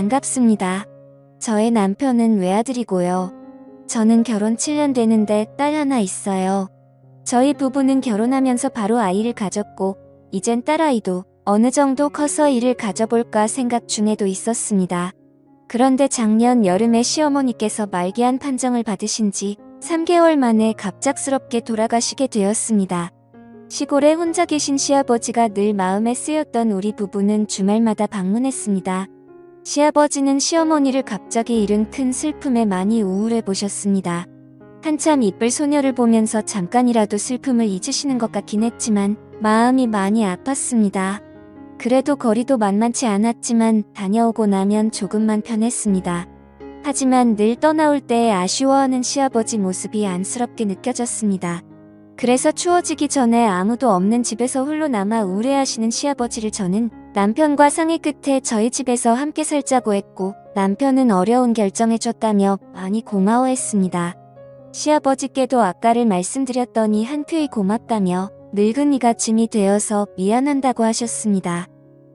반갑습니다. 저의 남편은 외아들이고요. 저는 결혼 7년 되는데 딸 하나 있어요. 저희 부부는 결혼하면서 바로 아이를 가졌고 이젠 딸아이도 어느 정도 커서 일을 가져볼까 생각 중에도 있었습니다. 그런데 작년 여름에 시어머니께서 말기암 판정을 받으신 지 3개월 만에 갑작스럽게 돌아가시게 되었습니다. 시골에 혼자 계신 시아버지가 늘 마음에 쓰였던 우리 부부는 주말마다 방문했습니다. 시아버지는 시어머니를 갑자기 잃은 큰 슬픔에 많이 우울해 보셨습니다. 한참 이쁠 소녀를 보면서 잠깐이라도 슬픔을 잊으시는 것 같긴 했지만 마음이 많이 아팠습니다. 그래도 거리도 만만치 않았지만 다녀오고 나면 조금만 편했습니다. 하지만 늘 떠나올 때 아쉬워하는 시아버지 모습이 안쓰럽게 느껴졌습니다. 그래서 추워지기 전에 아무도 없는 집에서 홀로 남아 우울해하시는 시아버지를 저는 남편과 상의 끝에 저희 집에서 함께 살자고 했고 남편은 어려운 결정해줬다며 많이 고마워했습니다. 시아버지께도 아까를 말씀드렸더니 한큐이 고맙다며 늙은이가 짐이 되어서 미안한다고 하셨습니다.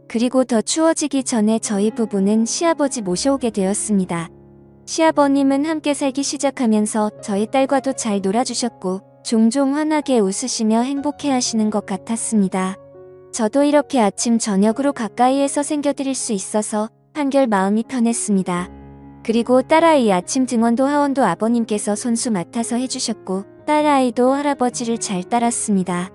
그리고 더 추워지기 전에 저희 부부는 시아버지 모셔오게 되었습니다. 시아버님은 함께 살기 시작하면서 저희 딸과도 잘 놀아주셨고 종종 환하게 웃으시며 행복해하시는 것 같았습니다. 저도 이렇게 아침 저녁으로 가까이에서 챙겨드릴 수 있어서 한결 마음이 편했습니다. 그리고 딸아이 아침 등원도 하원도 아버님께서 손수 맡아서 해주셨고 딸아이도 할아버지를 잘 따랐습니다.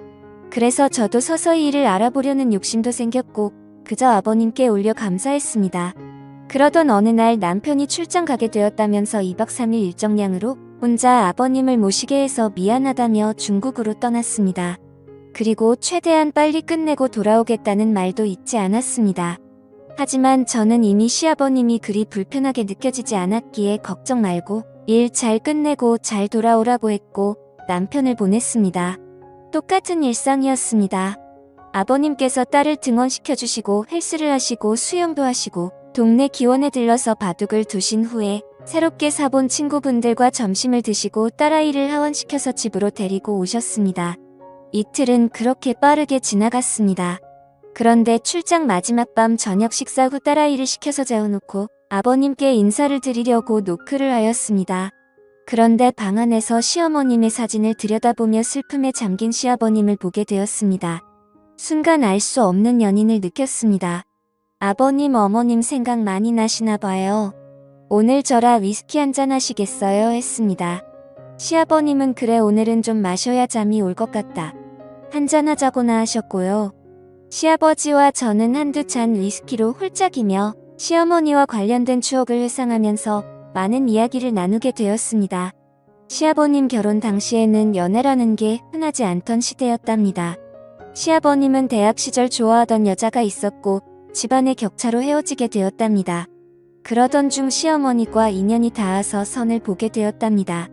그래서 저도 서서히 일을 알아보려는 욕심도 생겼고 그저 아버님께 올려 감사했습니다. 그러던 어느 날 남편이 출장 가게 되었다면서 2박 3일 일정량으로 혼자 아버님을 모시게 해서 미안하다며 중국으로 떠났습니다. 그리고 최대한 빨리 끝내고 돌아오겠다는 말도 잊지 않았습니다. 하지만 저는 이미 시아버님이 그리 불편하게 느껴지지 않았기에 걱정 말고 일 잘 끝내고 잘 돌아오라고 했고 남편을 보냈습니다. 똑같은 일상이었습니다. 아버님께서 딸을 등원시켜주시고 헬스를 하시고 수영도 하시고 동네 기원에 들러서 바둑을 두신 후에 새롭게 사본 친구분들과 점심을 드시고 딸아이를 하원시켜서 집으로 데리고 오셨습니다. 이틀은 그렇게 빠르게 지나갔습니다. 그런데 출장 마지막 밤 저녁 식사 후 딸아이를 시켜서 재워놓고 아버님께 인사를 드리려고 노크를 하였습니다. 그런데 방 안에서 시어머님의 사진을 들여다보며 슬픔에 잠긴 시아버님을 보게 되었습니다. 순간 알 수 없는 연인을 느꼈습니다. 아버님 어머님 생각 많이 나시나 봐요. 오늘 저라 위스키 한잔 하시겠어요? 했습니다. 시아버님은 그래 오늘은 좀 마셔야 잠이 올 것 같다. 한잔 하자고나 하셨고요. 시아버지와 저는 한두 잔 위스키로 홀짝이며 시어머니와 관련된 추억을 회상하면서 많은 이야기를 나누게 되었습니다. 시아버님 결혼 당시에는 연애라는 게 흔하지 않던 시대였답니다. 시아버님은 대학 시절 좋아하던 여자가 있었고 집안의 격차로 헤어지게 되었답니다. 그러던 중 시어머니과 인연이 닿아서 선을 보게 되었답니다.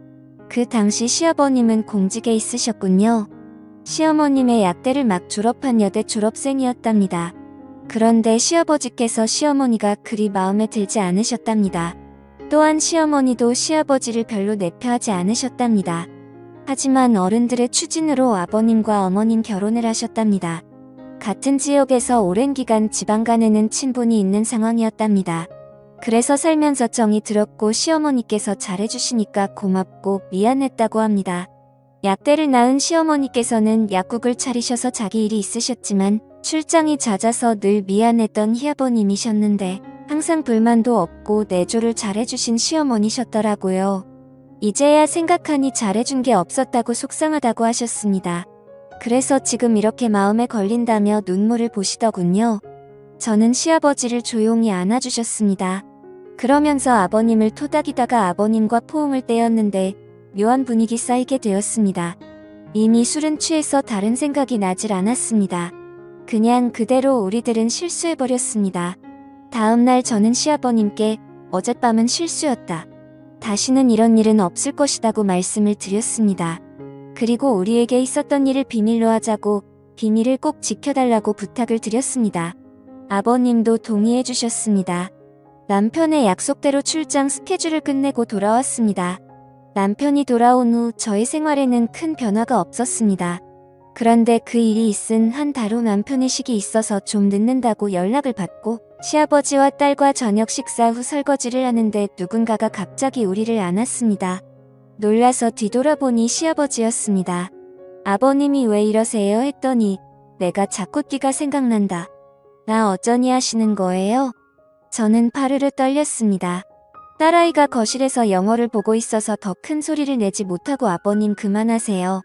그 당시 시아버님은 공직에 있으셨군요. 시어머님의 약대를 막 졸업한 여대 졸업생이었답니다. 그런데 시아버지께서 시어머니가 그리 마음에 들지 않으셨답니다. 또한 시어머니도 시아버지를 별로 내표하지 않으셨답니다. 하지만 어른들의 추진으로 아버님과 어머님 결혼을 하셨답니다. 같은 지역에서 오랜 기간 지방 간에는 친분이 있는 상황이었답니다. 그래서 살면서 정이 들었고 시어머니께서 잘해주시니까 고맙고 미안했다고 합니다. 약대를 낳은 시어머니께서는 약국을 차리셔서 자기 일이 있으셨지만 출장이 잦아서 늘 미안했던 희아버님이셨는데 항상 불만도 없고 내조를 잘해주신 시어머니셨더라고요. 이제야 생각하니 잘해준 게 없었다고 속상하다고 하셨습니다. 그래서 지금 이렇게 마음에 걸린다며 눈물을 보시더군요. 저는 시아버지를 조용히 안아주셨습니다. 그러면서 아버님을 토닥이다가 아버님과 포옹을 떼었는데 묘한 분위기 쌓이게 되었습니다. 이미 술은 취해서 다른 생각이 나질 않았습니다. 그냥 그대로 우리들은 실수해버렸습니다. 다음날 저는 시아버님께 어젯밤은 실수였다. 다시는 이런 일은 없을 것이라고 말씀을 드렸습니다. 그리고 우리에게 있었던 일을 비밀로 하자고 비밀을 꼭 지켜달라고 부탁을 드렸습니다. 아버님도 동의해 주셨습니다. 남편의 약속대로 출장 스케줄을 끝내고 돌아왔습니다. 남편이 돌아온 후 저의 생활에는 큰 변화가 없었습니다. 그런데 그 일이 있은 한 달 후 남편의 식이 있어서 좀 늦는다고 연락을 받고 시아버지와 딸과 저녁 식사 후 설거지를 하는데 누군가가 갑자기 우리를 안았습니다. 놀라서 뒤돌아보니 시아버지였습니다. 아버님이 왜 이러세요 했더니 내가 자꾸 띠가 생각난다. 나 어쩌니 하시는 거예요? 저는 파르르 떨렸습니다. 딸아이가 거실에서 영화를 보고 있어서 더 큰 소리를 내지 못하고 아버님 그만하세요.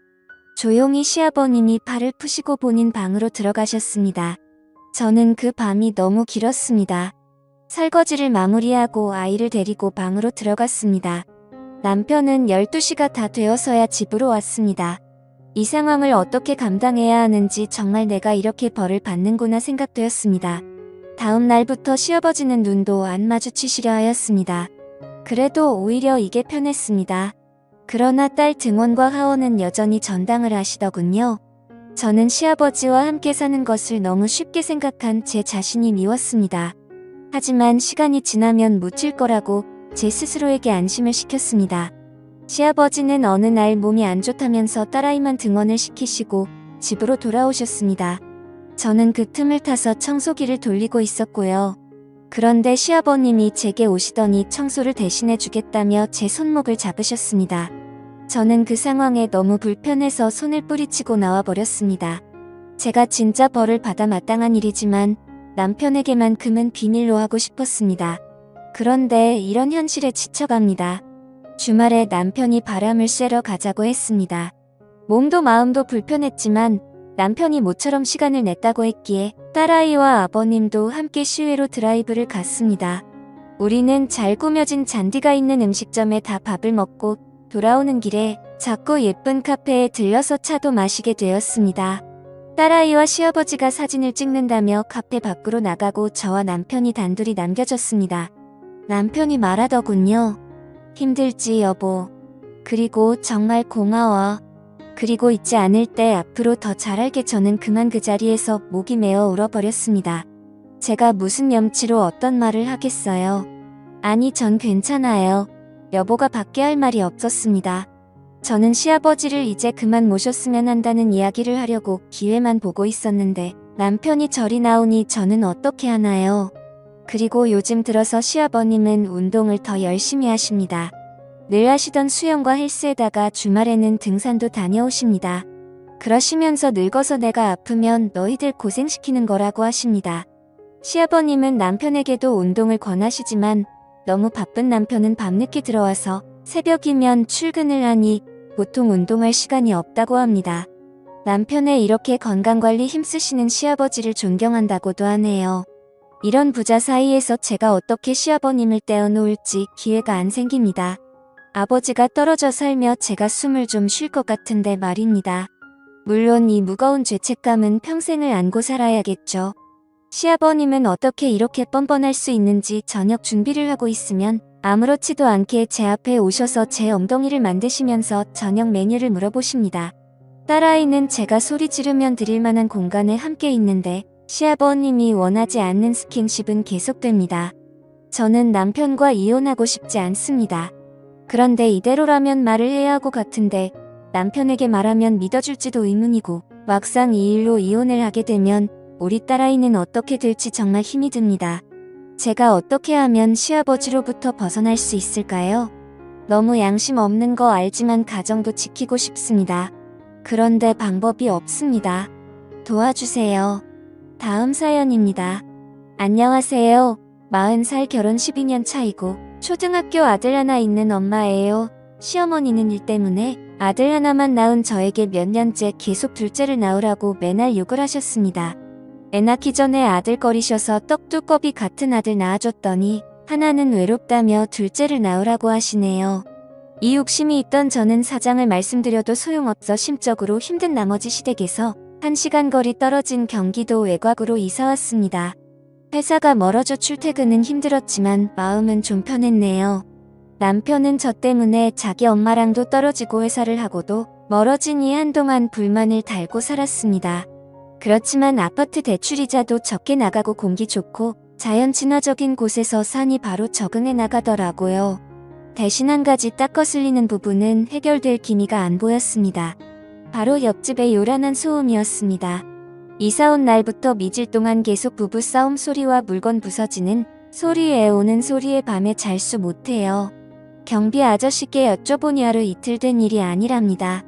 조용히 시아버님이 팔을 푸시고 본인 방으로 들어가셨습니다. 저는 그 밤이 너무 길었습니다. 설거지를 마무리하고 아이를 데리고 방으로 들어갔습니다. 남편은 12시가 다 되어서야 집으로 왔습니다. 이 상황을 어떻게 감당해야 하는지 정말 내가 이렇게 벌을 받는구나 생각되었습니다. 다음 날부터 시아버지는 눈도 안 마주치시려 하였습니다. 그래도 오히려 이게 편했습니다. 그러나 딸 등원과 하원은 여전히 전당을 하시더군요. 저는 시아버지와 함께 사는 것을 너무 쉽게 생각한 제 자신이 미웠습니다. 하지만 시간이 지나면 묻힐 거라고 제 스스로에게 안심을 시켰습니다. 시아버지는 어느 날 몸이 안 좋다면서 딸아이만 등원을 시키시고 집으로 돌아오셨습니다. 저는 그 틈을 타서 청소기를 돌리고 있었고요. 그런데 시아버님이 제게 오시더니 청소를 대신해 주겠다며 제 손목을 잡으셨습니다. 저는 그 상황에 너무 불편해서 손을 뿌리치고 나와버렸습니다. 제가 진짜 벌을 받아 마땅한 일이지만 남편에게만큼은 비밀로 하고 싶었습니다. 그런데 이런 현실에 지쳐갑니다. 주말에 남편이 바람을 쐬러 가자고 했습니다. 몸도 마음도 불편했지만 남편이 모처럼 시간을 냈다고 했기에 딸아이와 아버님도 함께 시외로 드라이브를 갔습니다. 우리는 잘 꾸며진 잔디가 있는 음식점에 다 밥을 먹고 돌아오는 길에 작고 예쁜 카페에 들려서 차도 마시게 되었습니다. 딸아이와 시아버지가 사진을 찍는다며 카페 밖으로 나가고 저와 남편이 단둘이 남겨졌습니다. 남편이 말하더군요. 힘들지 여보. 그리고 정말 고마워. 그리고 잊지 않을 때 앞으로 더 잘할게. 저는 그만 그 자리에서 목이 메어 울어버렸습니다. 제가 무슨 염치로 어떤 말을 하겠어요. 아니 전 괜찮아요. 여보가 밖에 할 말이 없었습니다. 저는 시아버지를 이제 그만 모셨으면 한다는 이야기를 하려고 기회만 보고 있었는데 남편이 저리 나오니 저는 어떻게 하나요? 그리고 요즘 들어서 시아버님은 운동을 더 열심히 하십니다. 늘 하시던 수영과 헬스에다가 주말에는 등산도 다녀오십니다. 그러시면서 늙어서 내가 아프면 너희들 고생시키는 거라고 하십니다. 시아버님은 남편에게도 운동을 권하시지만 너무 바쁜 남편은 밤늦게 들어와서 새벽이면 출근을 하니 보통 운동할 시간이 없다고 합니다. 남편의 이렇게 건강관리 힘쓰시는 시아버지를 존경한다고도 하네요. 이런 부자 사이에서 제가 어떻게 시아버님을 떼어놓을지 기회가 안 생깁니다. 아버지가 떨어져 살며 제가 숨을 좀 쉴 것 같은데 말입니다. 물론 이 무거운 죄책감은 평생을 안고 살아야겠죠. 시아버님은 어떻게 이렇게 뻔뻔할 수 있는지 저녁 준비를 하고 있으면 아무렇지도 않게 제 앞에 오셔서 제 엉덩이를 만드시면서 저녁 메뉴를 물어보십니다. 딸아이는 제가 소리 지르면 드릴 만한 공간에 함께 있는데 시아버님이 원하지 않는 스킨십은 계속됩니다. 저는 남편과 이혼하고 싶지 않습니다. 그런데 이대로라면 말을 해야 하고 같은데 남편에게 말하면 믿어줄지도 의문이고 막상 이 일로 이혼을 하게 되면 우리 딸아이는 어떻게 될지 정말 힘이 듭니다. 제가 어떻게 하면 시아버지로부터 벗어날 수 있을까요? 너무 양심 없는 거 알지만 가정도 지키고 싶습니다. 그런데 방법이 없습니다. 도와주세요. 다음 사연입니다. 안녕하세요. 40살 결혼 12년 차이고 초등학교 아들 하나 있는 엄마예요. 시어머니는 일 때문에 아들 하나만 낳은 저에게 몇 년째 계속 둘째를 낳으라고 매날 욕을 하셨습니다. 애 낳기 전에 아들거리셔서 떡두꺼비 같은 아들 낳아줬더니 하나는 외롭다며 둘째를 낳으라고 하시네요. 이 욕심이 있던 저는 사장을 말씀드려도 소용없어 심적으로 힘든 나머지 시댁에서 1시간 거리 떨어진 경기도 외곽으로 이사왔습니다. 회사가 멀어져 출퇴근은 힘들었지만 마음은 좀 편했네요. 남편은 저 때문에 자기 엄마랑도 떨어지고 회사를 하고도 멀어지니 한동안 불만을 달고 살았습니다. 그렇지만 아파트 대출이자도 적게 나가고 공기 좋고 자연 친화적인 곳에서 사니 바로 적응해 나가더라고요. 대신 한 가지 딱 거슬리는 부분은 해결될 기미가 안 보였습니다. 바로 옆집의 요란한 소음이었습니다. 이사 온 날부터 며칠 동안 계속 부부싸움 소리와 물건 부서지는 소리에 오는 소리에 밤에 잘 수 못해요. 경비 아저씨께 여쭤보니 하루 이틀 된 일이 아니랍니다.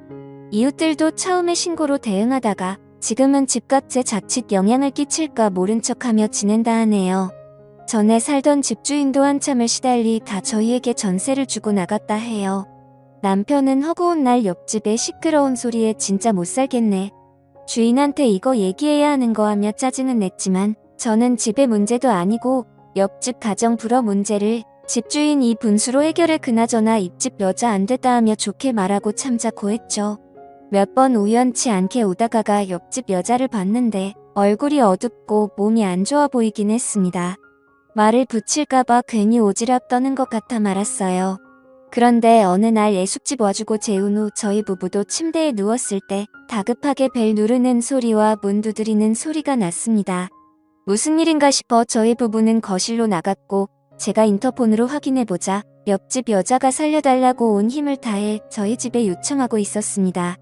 이웃들도 처음에 신고로 대응하다가 지금은 집값에 자칫 영향을 끼칠까 모른 척하며 지낸다 하네요. 전에 살던 집주인도 한참을 시달리 다 저희에게 전세를 주고 나갔다 해요. 남편은 허구한 날 옆집에 시끄러운 소리에 진짜 못 살겠네. 주인한테 이거 얘기해야 하는 거 하며 짜증은 냈지만 저는 집의 문제도 아니고 옆집 가정 불화 문제를 집주인이 분수로 해결해 그나저나 입집 여자 안 됐다 하며 좋게 말하고 참자고 했죠. 몇 번 우연치 않게 오다가가 옆집 여자를 봤는데 얼굴이 어둡고 몸이 안 좋아 보이긴 했습니다. 말을 붙일까봐 괜히 오지랖 떠는 것 같아 말았어요. 그런데 어느 날 애숙집 와주고 재운 후 저희 부부도 침대에 누웠을 때 다급하게 벨 누르는 소리와 문 두드리는 소리가 났습니다. 무슨 일인가 싶어 저희 부부는 거실로 나갔고 제가 인터폰으로 확인해보자 옆집 여자가 살려달라고 온 힘을 다해 저희 집에 요청하고 있었습니다.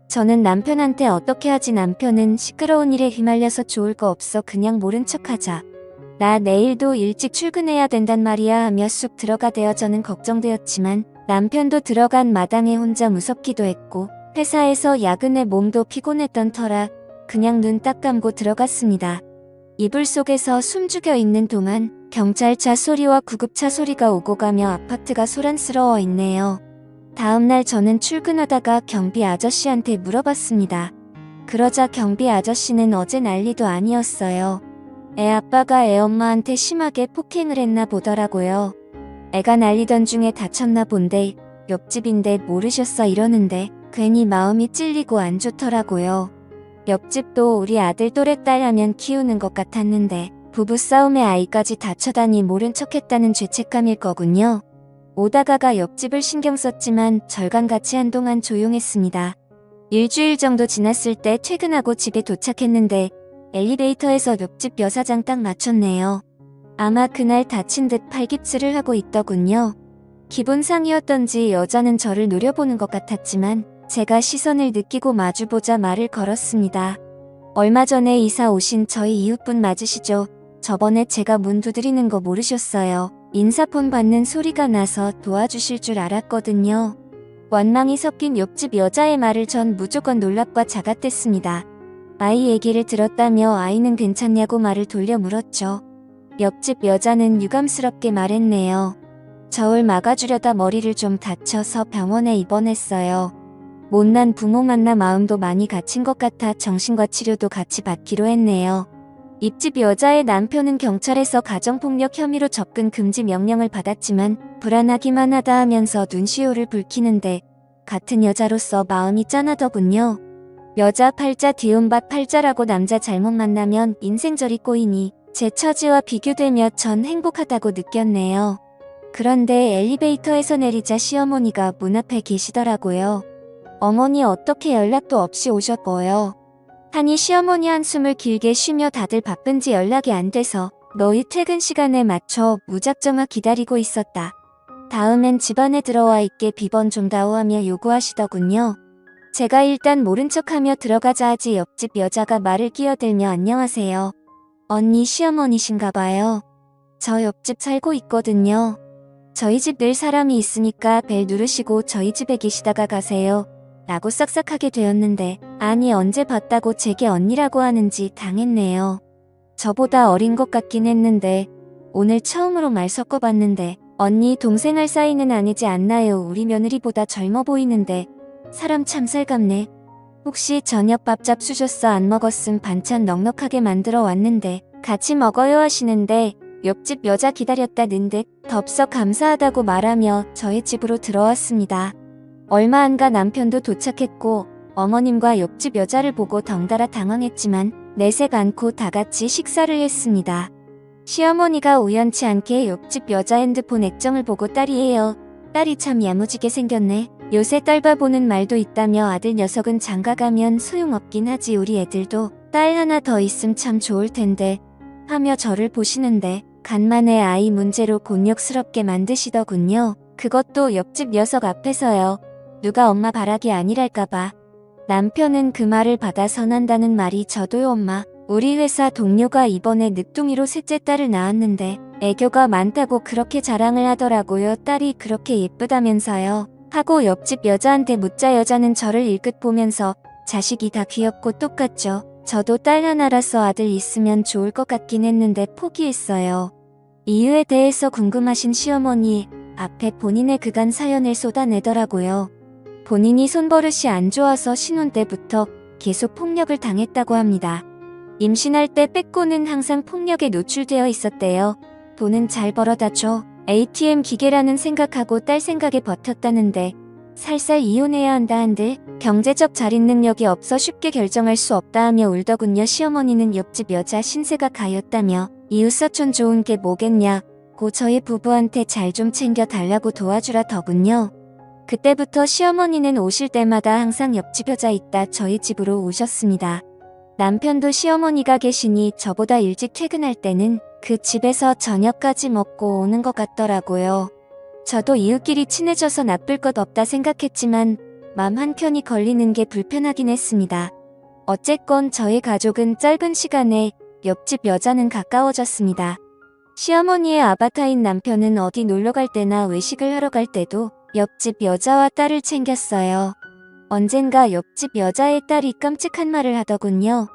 저는 남편한테 어떻게 하지 남편은 시끄러운 일에 휘말려서 좋을 거 없어 그냥 모른 척하자. 나 내일도 일찍 출근해야 된단 말이야 하며 쑥 들어가대어 저는 걱정되었지만 남편도 들어간 마당에 혼자 무섭기도 했고 회사에서 야근에 몸도 피곤했던 터라 그냥 눈 딱 감고 들어갔습니다. 이불 속에서 숨죽여 있는 동안 경찰차 소리와 구급차 소리가 오고 가며 아파트가 소란스러워 있네요. 다음날 저는 출근하다가 경비 아저씨한테 물어봤습니다. 그러자 경비 아저씨는 어제 난리도 아니었어요. 애 아빠가 애 엄마한테 심하게 폭행을 했나 보더라고요. 애가 난리던 중에 다쳤나 본데 옆집인데 모르셨어 이러는데 괜히 마음이 찔리고 안 좋더라고요. 옆집도 우리 아들 또래 딸 하면 키우는 것 같았는데 부부싸움에 아이까지 다쳐다니 모른 척했다는 죄책감일 거군요. 오다가가 옆집을 신경 썼지만 절간같이 한동안 조용했습니다. 일주일 정도 지났을 때 퇴근하고 집에 도착했는데 엘리베이터에서 옆집 여사장 딱 맞췄네요. 아마 그날 다친 듯 팔깁스를 하고 있더군요. 기분상이었던지 여자는 저를 노려보는 것 같았지만 제가 시선을 느끼고 마주보자 말을 걸었습니다. 얼마 전에 이사 오신 저희 이웃분 맞으시죠? 저번에 제가 문 두드리는 거 모르셨어요. 인사폰 받는 소리가 나서 도와주실 줄 알았거든요. 원망이 섞인 옆집 여자의 말을 전 무조건 놀랍과 자각됐습니다. 아이 얘기를 들었다며 아이는 괜찮냐고 말을 돌려 물었죠. 옆집 여자는 유감스럽게 말했네요. 저울 막아주려다 머리를 좀 다쳐서 병원에 입원했어요. 못난 부모 만나 마음도 많이 갇힌 것 같아 정신과 치료도 같이 받기로 했네요. 입집 여자의 남편은 경찰에서 가정폭력 혐의로 접근 금지 명령을 받았지만 불안하기만 하다 하면서 눈시울을 붉히는데 같은 여자로서 마음이 짠하더군요. 여자 팔자 뒤움밭 팔자라고 남자 잘못 만나면 인생절이 꼬이니 제 처지와 비교되며 전 행복하다고 느꼈네요. 그런데 엘리베이터에서 내리자 시어머니가 문 앞에 계시더라고요. 어머니 어떻게 연락도 없이 오셨고요. 하니 시어머니 한숨을 길게 쉬며 다들 바쁜지 연락이 안 돼서 너희 퇴근 시간에 맞춰 무작정아 기다리고 있었다. 다음엔 집안에 들어와 있게 비번 좀 다오하며 요구하시더군요. 제가 일단 모른 척하며 들어가자 하지 옆집 여자가 말을 끼어들며 안녕하세요. 언니 시어머니신가 봐요. 저 옆집 살고 있거든요. 저희 집 늘 사람이 있으니까 벨 누르시고 저희 집에 계시다가 가세요. 라고 싹싹하게 되었는데 아니 언제 봤다고 제게 언니라고 하는지 당했네요. 저보다 어린 것 같긴 했는데 오늘 처음으로 말 섞어봤는데 언니 동생 할 사이는 아니지 않나요? 우리 며느리보다 젊어 보이는데 사람 참 살갑네. 혹시 저녁 밥 잡수셨어? 안 먹었음 반찬 넉넉하게 만들어 왔는데 같이 먹어요 하시는데 옆집 여자 기다렸다는 듯 덥석 감사하다고 말하며 저희 집으로 들어왔습니다. 얼마 안 가 남편도 도착했고 어머님과 옆집 여자를 보고 덩달아 당황했지만 내색 않고 다같이 식사를 했습니다. 시어머니가 우연치 않게 옆집 여자 핸드폰 액정을 보고 딸이에요. 딸이 참 야무지게 생겼네. 요새 딸바보는 말도 있다며 아들 녀석은 장가가면 소용없긴 하지 우리 애들도 딸 하나 더 있음 참 좋을 텐데 하며 저를 보시는데 간만에 아이 문제로 곤욕스럽게 만드시더군요. 그것도 옆집 녀석 앞에서요. 누가 엄마 바라기 아니랄까봐. 남편은 그 말을 받아 선한다는 말이 저도요 엄마. 우리 회사 동료가 이번에 늦둥이로 셋째 딸을 낳았는데 애교가 많다고 그렇게 자랑을 하더라고요. 딸이 그렇게 예쁘다면서요. 하고 옆집 여자한테 묻자 여자는 저를 일끗 보면서 자식이 다 귀엽고 똑같죠. 저도 딸 하나라서 아들 있으면 좋을 것 같긴 했는데 포기했어요. 이유에 대해서 궁금하신 시어머니 앞에 본인의 그간 사연을 쏟아내더라고요. 본인이 손버릇이 안 좋아서 신혼 때부터 계속 폭력을 당했다고 합니다. 임신할 때 빼고는 항상 폭력에 노출되어 있었대요. 돈은 잘 벌어다 줘. ATM 기계라는 생각하고 딸 생각에 버텼다는데 살살 이혼해야 한다 한들 경제적 자립 능력이 없어 쉽게 결정할 수 없다 하며 울더군요. 시어머니는 옆집 여자 신세가 가였다며 이웃사촌 좋은 게 뭐겠냐고 저희 부부한테 잘 좀 챙겨 달라고 도와주라 더군요. 그때부터 시어머니는 오실 때마다 항상 옆집 여자 있다 저희 집으로 오셨습니다. 남편도 시어머니가 계시니 저보다 일찍 퇴근할 때는 그 집에서 저녁까지 먹고 오는 것 같더라고요. 저도 이웃끼리 친해져서 나쁠 것 없다 생각했지만 맘 한켠이 걸리는 게 불편하긴 했습니다. 어쨌건 저희 가족은 짧은 시간에 옆집 여자는 가까워졌습니다. 시어머니의 아바타인 남편은 어디 놀러갈 때나 외식을 하러 갈 때도 옆집 여자와 딸을 챙겼어요. 언젠가 옆집 여자의 딸이 깜찍한 말을 하더군요.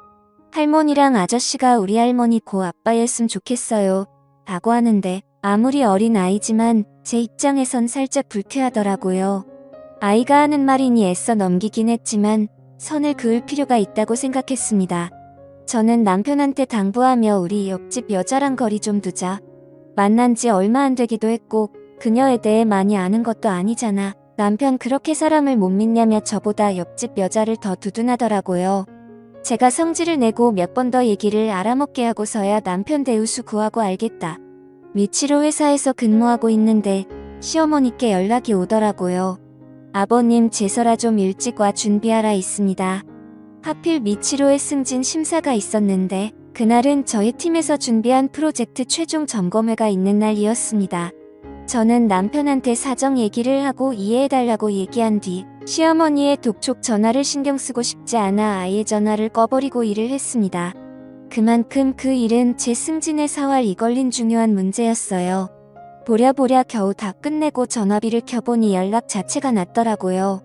할머니랑 아저씨가 우리 할머니 고 아빠였으면 좋겠어요. 라고 하는데 아무리 어린 아이지만 제 입장에선 살짝 불쾌하더라고요. 아이가 하는 말이니 애써 넘기긴 했지만 선을 그을 필요가 있다고 생각했습니다. 저는 남편한테 당부하며 우리 옆집 여자랑 거리 좀 두자. 만난 지 얼마 안 되기도 했고 그녀에 대해 많이 아는 것도 아니잖아. 남편 그렇게 사람을 못 믿냐며 저보다 옆집 여자를 더 두둔하더라고요. 제가 성질을 내고 몇 번 더 얘기를 알아먹게 하고서야 남편 대우수 구하고 알겠다. 미치로 회사에서 근무하고 있는데 시어머니께 연락이 오더라고요. 아버님 제설아 좀 일찍 와 준비하라 있습니다. 하필 미치로의 승진 심사가 있었는데 그날은 저희 팀에서 준비한 프로젝트 최종 점검회가 있는 날이었습니다. 저는 남편한테 사정 얘기를 하고 이해해달라고 얘기한 뒤 시어머니의 독촉 전화를 신경 쓰고 싶지 않아 아예 전화를 꺼버리고 일을 했습니다. 그만큼 그 일은 제 승진에 사활이 걸린 중요한 문제였어요. 보랴보랴 겨우 다 끝내고 전화비를 켜보니 연락 자체가 났더라고요.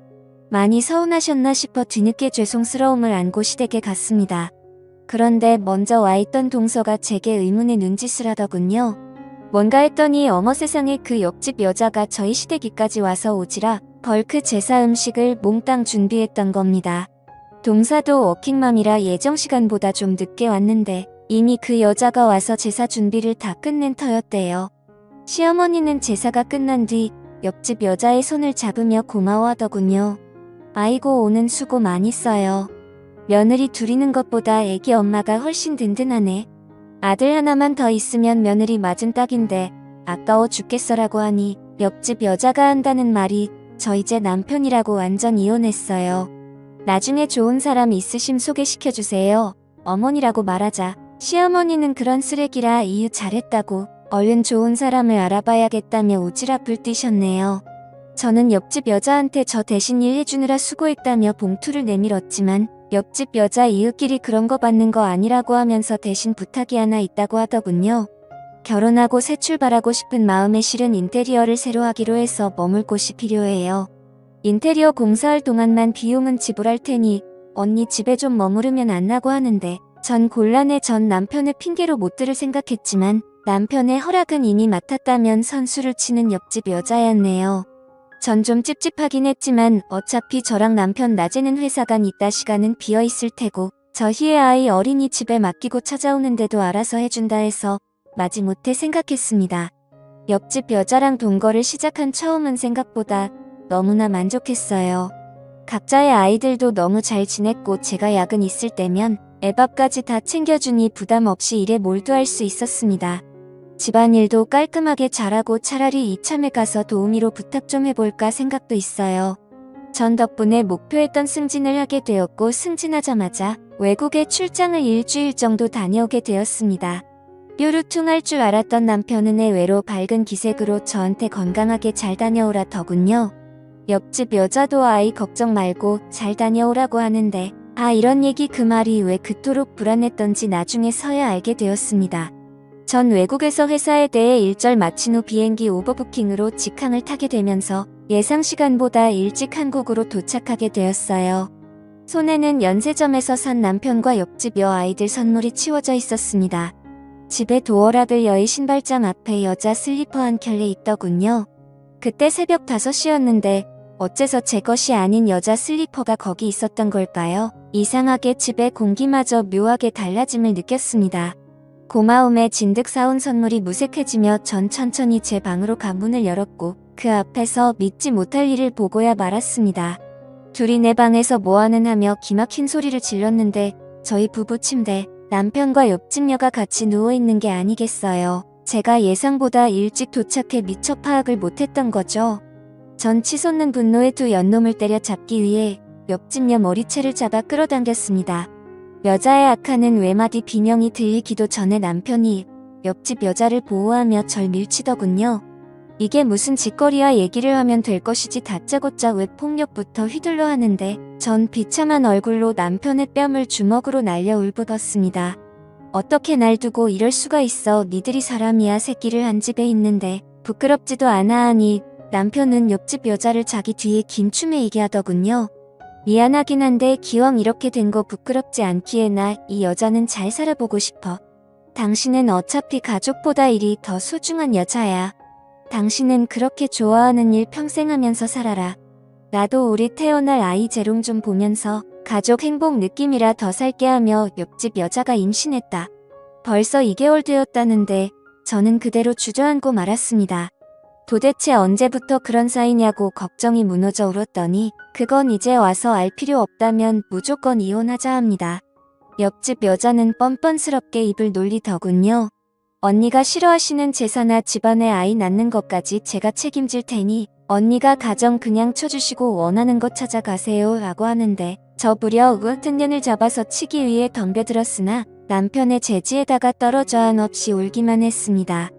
많이 서운하셨나 싶어 뒤늦게 죄송스러움을 안고 시댁에 갔습니다. 그런데 먼저 와있던 동서가 제게 의문의 눈짓을 하더군요. 뭔가 했더니 어머 세상에 그 옆집 여자가 저희 시댁이까지 와서 오지라 벌크 제사 음식을 몽땅 준비했던 겁니다. 동사도 워킹맘이라 예정 시간보다 좀 늦게 왔는데 이미 그 여자가 와서 제사 준비를 다 끝낸 터였대요. 시어머니는 제사가 끝난 뒤 옆집 여자의 손을 잡으며 고마워하더군요. 아이고 오는 수고 많이 써요. 며느리 둘이는 것보다 애기 엄마가 훨씬 든든하네. 아들 하나만 더 있으면 며느리 맞은 딱인데 아까워 죽겠어라고 하니 옆집 여자가 한다는 말이 저 이제 남편이라고 완전 이혼했어요. 나중에 좋은 사람 있으심 소개시켜주세요. 어머니라고 말하자 시어머니는 그런 쓰레기라 이유 잘했다고 얼른 좋은 사람을 알아봐야겠다며 오지랖을 뛰셨네요. 저는 옆집 여자한테 저 대신 일해주느라 수고했다며 봉투를 내밀었지만 옆집 여자 이웃끼리 그런 거 받는 거 아니라고 하면서 대신 부탁이 하나 있다고 하더군요. 결혼하고 새 출발하고 싶은 마음에 실은 인테리어를 새로 하기로 해서 머물 곳이 필요해요. 인테리어 공사할 동안만 비용은 지불할 테니 언니 집에 좀 머무르면 안 나고 하는데 전 곤란해. 전 남편의 핑계로 못 들을 생각했지만 남편의 허락은 이미 맡았다면 선수를 치는 옆집 여자였네요. 전 좀 찝찝하긴 했지만 어차피 저랑 남편 낮에는 회사간 이따 시간은 비어있을 테고 저희의 아이 어린이집에 맡기고 찾아오는데도 알아서 해준다 해서 마지못해 생각했습니다. 옆집 여자랑 동거를 시작한 처음은 생각보다 너무나 만족했어요. 각자의 아이들도 너무 잘 지냈고 제가 야근 있을 때면 애밥까지 다 챙겨주니 부담 없이 일에 몰두할 수 있었습니다. 집안일도 깔끔하게 잘하고 차라리 이참에 가서 도우미로 부탁 좀 해볼까 생각도 있어요. 전 덕분에 목표했던 승진을 하게 되었고 승진하자마자 외국에 출장을 일주일 정도 다녀오게 되었습니다. 뾰루퉁할 줄 알았던 남편은 의외로 밝은 기색으로 저한테 건강하게 잘 다녀오라 더군요. 옆집 여자도 아이 걱정 말고 잘 다녀오라고 하는데 이런 얘기 그 말이 왜 그토록 불안했던지 나중에서야 알게 되었습니다. 전 외국에서 회사에 대해 일절 마친 후 비행기 오버부킹으로 직항을 타게 되면서 예상 시간보다 일찍 한국으로 도착하게 되었어요. 손에는 연세점에서 산 남편과 옆집 여아이들 선물이 치워져 있었습니다. 집에 도어락을 여의 신발장 앞에 여자 슬리퍼 한 켤레 있더군요. 그때 새벽 5시였는데 어째서 제 것이 아닌 여자 슬리퍼가 거기 있었던 걸까요? 이상하게 집의 공기마저 묘하게 달라짐을 느꼈습니다. 고마움에 진득 사온 선물이 무색해지며 전 천천히 제 방으로 가 문을 열었고 그 앞에서 믿지 못할 일을 보고야 말았습니다. 둘이 내 방에서 뭐하는 하며 기막힌 소리를 질렀는데 저희 부부 침대 남편과 옆집 여가 같이 누워있는 게 아니겠어요. 제가 예상보다 일찍 도착해 미처 파악을 못했던 거죠. 전 치솟는 분노에 두 연놈을 때려잡기 위해 옆집 여 머리채를 잡아 끌어당겼습니다. 여자의 악한은 외마디 비명이 들리기도 전에 남편이 옆집 여자를 보호하며 절 밀치더군요. 이게 무슨 짓거리야 얘기를 하면 될 것이지 다짜고짜 왜 폭력부터 휘둘러 하는데 전 비참한 얼굴로 남편의 뺨을 주먹으로 날려 울부었습니다. 어떻게 날 두고 이럴 수가 있어. 니들이 사람이야. 새끼를 한 집에 있는데 부끄럽지도 않아 하니 남편은 옆집 여자를 자기 뒤에 김추매이게 하더군요. 미안하긴 한데 기왕 이렇게 된 거 부끄럽지 않기에 나 이 여자는 잘 살아보고 싶어. 당신은 어차피 가족보다 일이 더 소중한 여자야. 당신은 그렇게 좋아하는 일 평생 하면서 살아라. 나도 우리 태어날 아이 재롱 좀 보면서 가족 행복 느낌이라 더 살게 하며 옆집 여자가 임신했다. 벌써 2개월 되었다는데 저는 그대로 주저앉고 말았습니다. 도대체 언제부터 그런 사이냐고 걱정이 무너져 울었더니 그건 이제 와서 알 필요 없다면 무조건 이혼하자 합니다. 옆집 여자는 뻔뻔스럽게 입을 놀리더군요. 언니가 싫어하시는 제사나 집안에 아이 낳는 것까지 제가 책임질 테니 언니가 가정 그냥 쳐주시고 원하는 것 찾아가세요 라고 하는데 저 무려 우악등년을 잡아서 치기 위해 덤벼들었으나 남편의 제지에다가 떨어져 한없이 울기만 했습니다.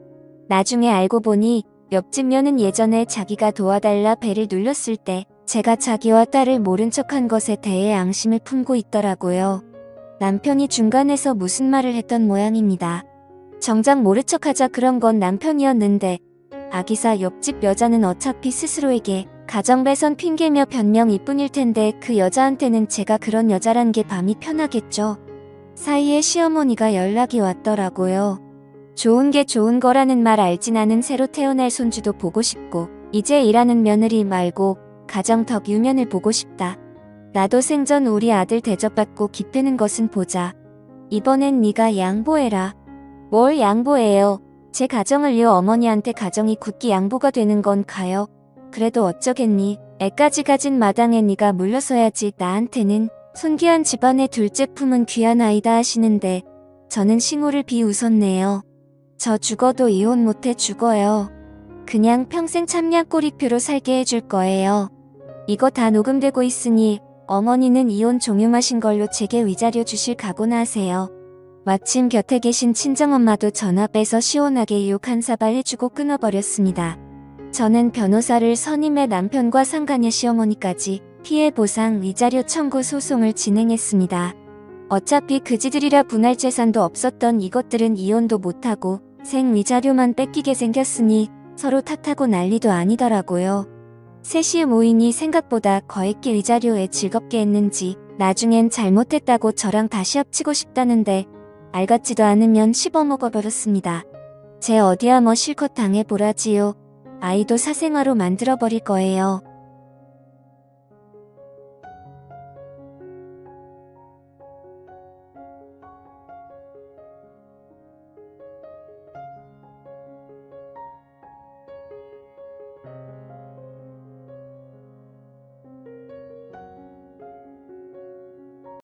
나중에 알고 보니 옆집 여는 예전에 자기가 도와달라 배를 눌렀을 때 제가 자기와 딸을 모른 척한 것에 대해 앙심을 품고 있더라고요. 남편이 중간에서 무슨 말을 했던 모양입니다. 정작 모른 척하자 그런 건 남편이었는데 아기사 옆집 여자는 어차피 스스로에게 가정배선 핑계며 변명일 뿐일 텐데 그 여자한테는 제가 그런 여자란 게 마음이 편하겠죠. 사이에 시어머니가 연락이 왔더라고요. 좋은 게 좋은 거라는 말 알지. 나는 새로 태어날 손주도 보고 싶고 이제 일하는 며느리 말고 가정 덕 유면을 보고 싶다. 나도 생전 우리 아들 대접받고 기쁘는 것은 보자. 이번엔 네가 양보해라. 뭘 양보해요. 제 가정을요. 어머니한테 가정이 굳게 양보가 되는 건 가요. 그래도 어쩌겠니. 애까지 가진 마당에 네가 물러서야지. 나한테는 손귀한 집안의 둘째 품은 귀한 아이다 하시는데 저는 싱후를 비웃었네요. 저 죽어도 이혼 못해 죽어요. 그냥 평생 참냐꼬리표로 살게 해줄 거예요. 이거 다 녹음되고 있으니 어머니는 이혼 종용하신 걸로 제게 위자료 주실 각오나 하세요. 마침 곁에 계신 친정엄마도 전화 빼서 시원하게 욕 한 사발 해주고 끊어버렸습니다. 저는 변호사를 선임해 남편과 상간녀 시어머니까지 피해 보상 위자료 청구 소송을 진행했습니다. 어차피 그지들이라 분할 재산도 없었던 이것들은 이혼도 못하고 생위자료만 뺏기게 생겼으니 서로 탓하고 난리도 아니더라고요. 셋이 모이니 생각보다 거액의 위자료에 즐겁게 했는지 나중엔 잘못했다고 저랑 다시 합치고 싶다는데 알 같지도 않으면 씹어먹어버렸습니다. 제 어디야 뭐 실컷 당해보라지요. 아이도 사생아로 만들어버릴 거예요.